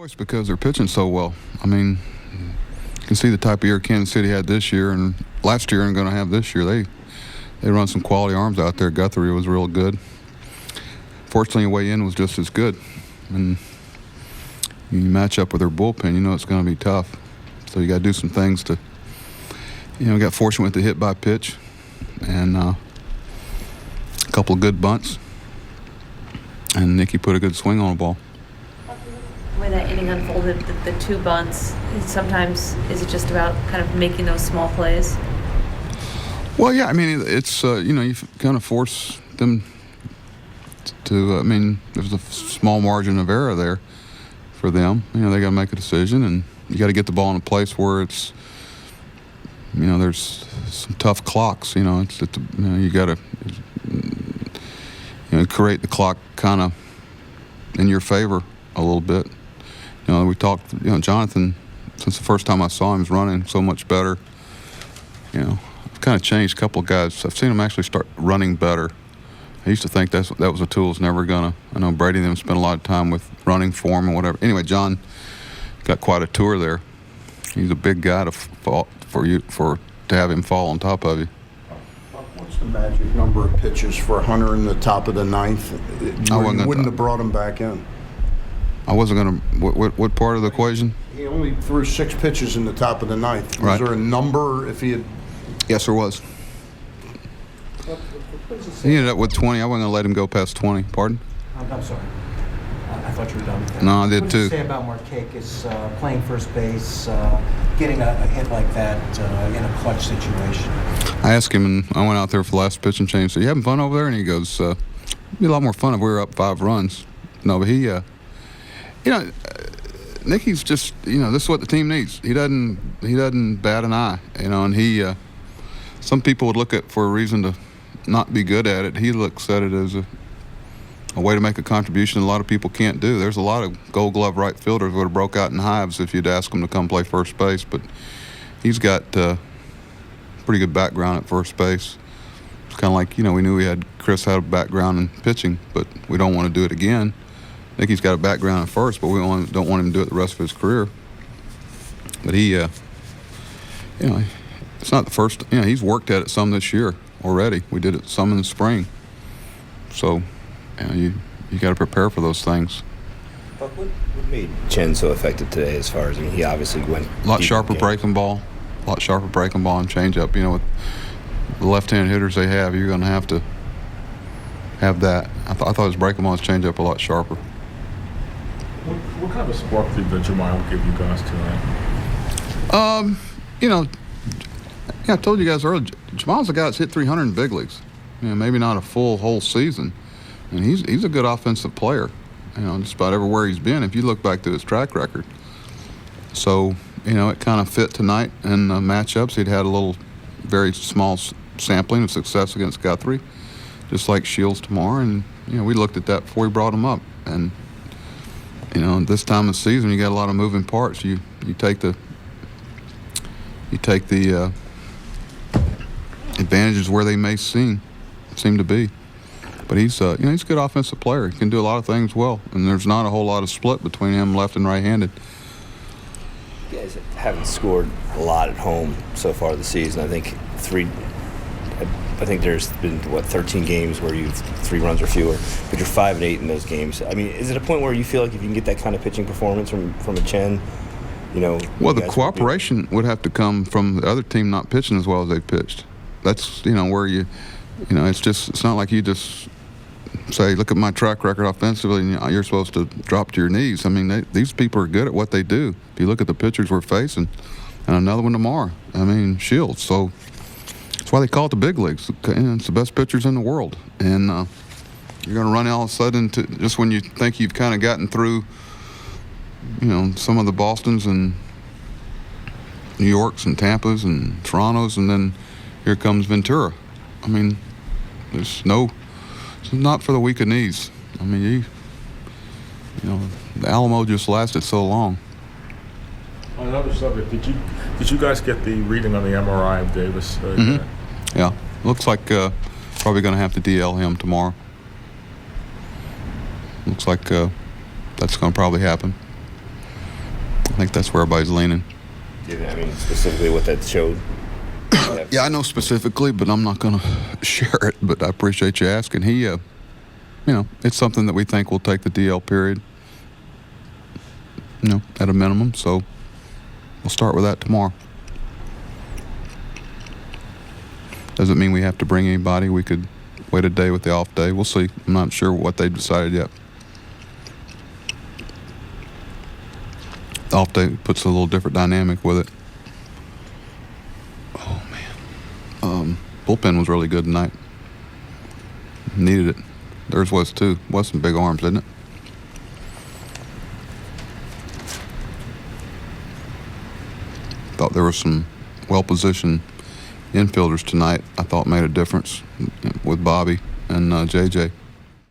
It's because they're pitching so well. I mean, you can see the type of year Kansas City had this year and last year and going to have this year. They run some quality arms out there. Guthrie was real good. Fortunately, the way in was just as good. And you match up with their bullpen, you know it's going to be tough. So you got to do some things to, got fortunate with the hit by pitch and a couple of good bunts. And Nicky put a good swing on the ball. The way that inning unfolded, the two bunts, sometimes is it just about kind of making those small plays? Well, yeah, I mean, it's, you kind of force them to, there's a small margin of error there for them. They got to make a decision, and you got to get the ball in a place where it's, there's some tough clocks. You got to, create the clock kind of in your favor a little bit. We talked, Jonathan, since the first time I saw him, is running so much better. I've kind of changed a couple of guys. I've seen him actually start running better. I used to think that was a tool that's never gonna. I know Brady and them spent a lot of time with running form and whatever. Anyway, John got quite a tour there. He's a big guy to fall to have him fall on top of you. What's the magic number of pitches for Hunter in the top of the ninth? You wouldn't have brought him back in. I wasn't gonna. What part of the equation? He only threw 6 pitches in the top of the ninth. Was there a number if he had? Yes, there was. He ended up with 20. I wasn't going to let him go past 20. Pardon? I'm sorry. I thought you were done with that. No, I did what too. What did you say about Markakis playing first base, getting a hit like that in a clutch situation? I asked him, and I went out there for the last pitch and change. So, you having fun over there? And he goes, it'd be a lot more fun if we were up 5 runs. No, but he, Nicky's just, this is what the team needs. He doesn't bat an eye, and he, some people would look at for a reason to not be good at it. He looks at it as a way to make a contribution a lot of people can't do. There's a lot of gold glove right fielders who would have broke out in hives if you'd ask him to come play first base, but he's got pretty good background at first base. It's kind of like, we knew Chris had a background in pitching, but we don't want to do it again. I think he's got a background at first, but we don't want him to do it the rest of his career. But he, it's not the first, he's worked at it some this year already. We did it some in the spring. So, you got to prepare for those things. But what made Chen so effective today as far as, he obviously went a lot sharper breaking ball and changeup. With the left-hand hitters they have, you're going to have that. I thought his breaking ball and changeup a lot sharper. What kind of a spark did Jamal give you guys tonight? I told you guys earlier, Jamal's a guy that's hit 300 in big leagues. Maybe not a whole season. And he's a good offensive player, just about everywhere he's been, if you look back to his track record. So, it kind of fit tonight in the matchups. He'd had a little, very small sampling of success against Guthrie, just like Shields tomorrow. And, we looked at that before we brought him up. And, this time of the season, you got a lot of moving parts. You take the advantages where they may seem to be. But he's a good offensive player. He can do a lot of things well, and there's not a whole lot of split between him left and right-handed. You guys haven't scored a lot at home so far this season. I think there's been 13 games where you've 3 runs or fewer, but you're 5-8 in those games. Is it a point where you feel like if you can get that kind of pitching performance from a Chen, Well, the cooperation would have to come from the other team not pitching as well as they pitched. That's where it's not like you just say, look at my track record offensively, and you're supposed to drop to your knees. These people are good at what they do. If you look at the pitchers we're facing, and another one tomorrow, Shields. So that's why they call it the big leagues. It's the best pitchers in the world. And you're going to run all of a sudden to just when you think you've kind of gotten through, some of the Bostons and New Yorks and Tampas and Torontos, and then here comes Ventura. It's not for the weak of knees. The Alamo just lasted so long. On another subject, did you guys get the reading on the MRI of Davis? Mm-hmm. Yeah, looks like probably going to have to DL him tomorrow. Looks like that's going to probably happen. think that's where everybody's leaning. I mean, specifically what that showed. Yeah, I know specifically, but I'm not going to share it. But I appreciate you asking. He, it's something that we think will take the DL period, at a minimum. So we'll start with that tomorrow. Doesn't mean we have to bring anybody. We could wait a day with the off day. We'll see. I'm not sure what they've decided yet. The off day puts a little different dynamic with it. Oh, man. Bullpen was really good tonight. Needed it. Theirs was, too. Was some big arms, didn't it? Thought there were some well-positioned infielders tonight I thought made a difference with Bobby and JJ.